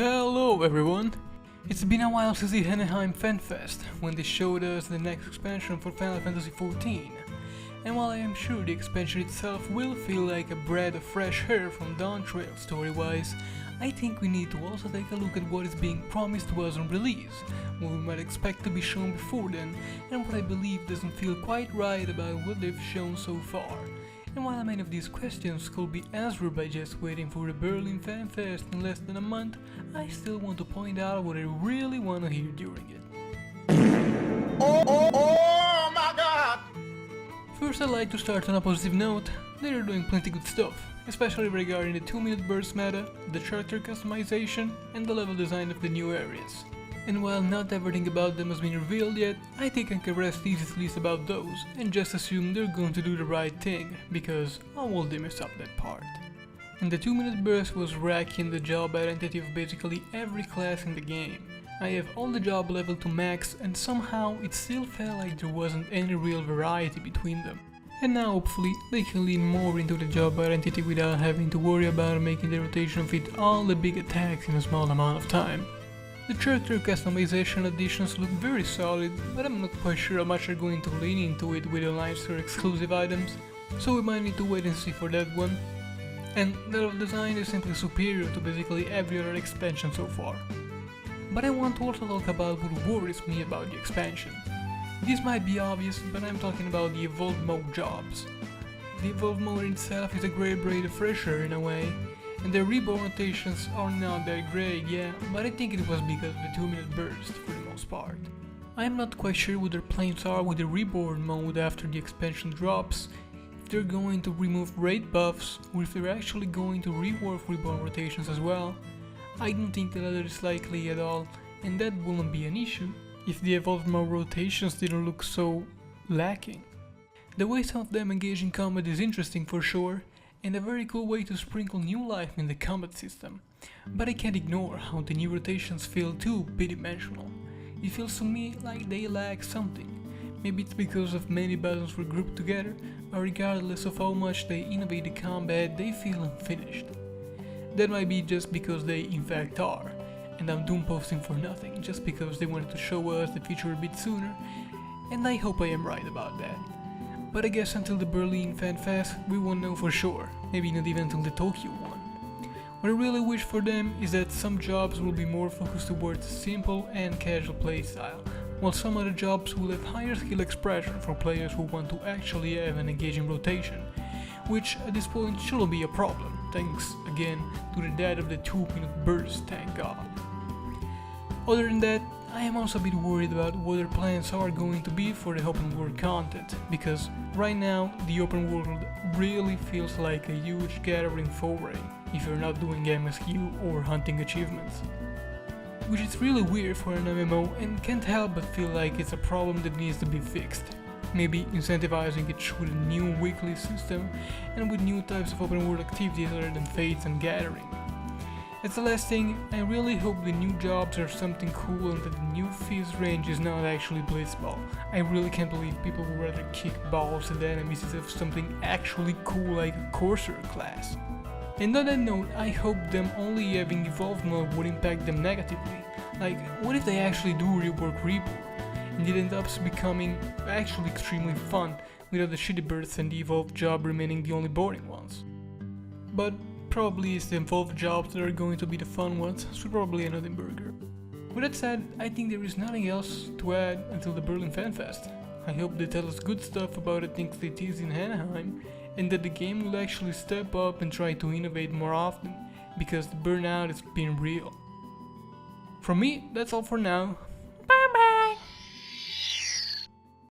Hello everyone! It's been a while since the Anaheim Fan Fest, when they showed us the next expansion for Final Fantasy XIV. And while I am sure the expansion itself will feel like a breath of fresh air from Dawn Trail story-wise, I think we need to also take a look at what is being promised to us on release, what we might expect to be shown before then, and what I believe doesn't feel quite right about what they've shown so far. And while many of these questions could be answered by just waiting for the Berlin Fan Fest in less than a month, I still want to point out what I really want to hear during it. Oh my god! First, I'd like to start on a positive note. They are doing plenty good stuff, especially regarding the 2-minute burst meta, the character customization, and the level design of the new areas. And while not everything about them has been revealed yet, I think I can rest easy at least about those, and just assume they're going to do the right thing, because how will they mess up that part? And the 2-minute burst was racking the job identity of basically every class in the game. I have all the job level to max, and somehow it still felt like there wasn't any real variety between them. And now hopefully they can lean more into the job identity without having to worry about making the rotation fit all the big attacks in a small amount of time. The character customization additions look very solid, but I'm not quite sure how much they're going to lean into it with Online Store exclusive items, so we might need to wait and see for that one. And the level design is simply superior to basically every other expansion so far. But I want to also talk about what worries me about the expansion. This might be obvious, but I'm talking about the Evolved Mode jobs. The Evolved Mode itself is a great breath of fresh air in a way, and the reborn rotations are not that great, yeah, but I think it was because of the 2-minute burst for the most part. I am not quite sure what their plans are with the reborn mode after the expansion drops, if they're going to remove raid buffs, or if they're actually going to rework reborn rotations as well. I don't think the latter is likely at all, and that wouldn't be an issue if the Evolved Mode rotations didn't look so lacking. The way some of them engage in combat is interesting for sure, and a very cool way to sprinkle new life in the combat system, but I can't ignore how the new rotations feel too bidimensional. It feels to me like they lack something. Maybe it's because of many buttons were grouped together, but regardless of how much they innovate the combat, they feel unfinished. That might be just because they in fact are, and I'm doom posting for nothing, just because they wanted to show us the feature a bit sooner, and I hope I am right about that. But I guess until the Berlin Fan Fest we won't know for sure, maybe not even until the Tokyo one. What I really wish for them is that some jobs will be more focused towards simple and casual playstyle, while some other jobs will have higher skill expression for players who want to actually have an engaging rotation, which at this point shouldn't be a problem, thanks again to the death of the 2-minute burst, thank god. Other than that, I am also a bit worried about what their plans are going to be for the open world content, because right now the open world really feels like a huge gathering foray if you're not doing MSQ or hunting achievements. Which is really weird for an MMO and can't help but feel like it's a problem that needs to be fixed. Maybe incentivizing it through a new weekly system and with new types of open world activities other than Fates and Gathering. As the last thing, I really hope the new jobs are something cool and that the new phase range is not actually blitzball. I really can't believe people would rather kick balls at enemies instead of something actually cool like a Courser class. And on that note, I hope them only having evolved mode would impact them negatively. Like, what if they actually do rework Reborn, and it ends up becoming actually extremely fun, without the shitty bursts and the evolved job remaining the only boring ones. But probably it's the involved jobs that are going to be the fun ones, so probably another burger. With that said, I think there is nothing else to add until the Berlin Fan Fest. I hope they tell us good stuff about the things they teased in Anaheim, and that the game will actually step up and try to innovate more often, because the burnout has been real. From me, that's all for now.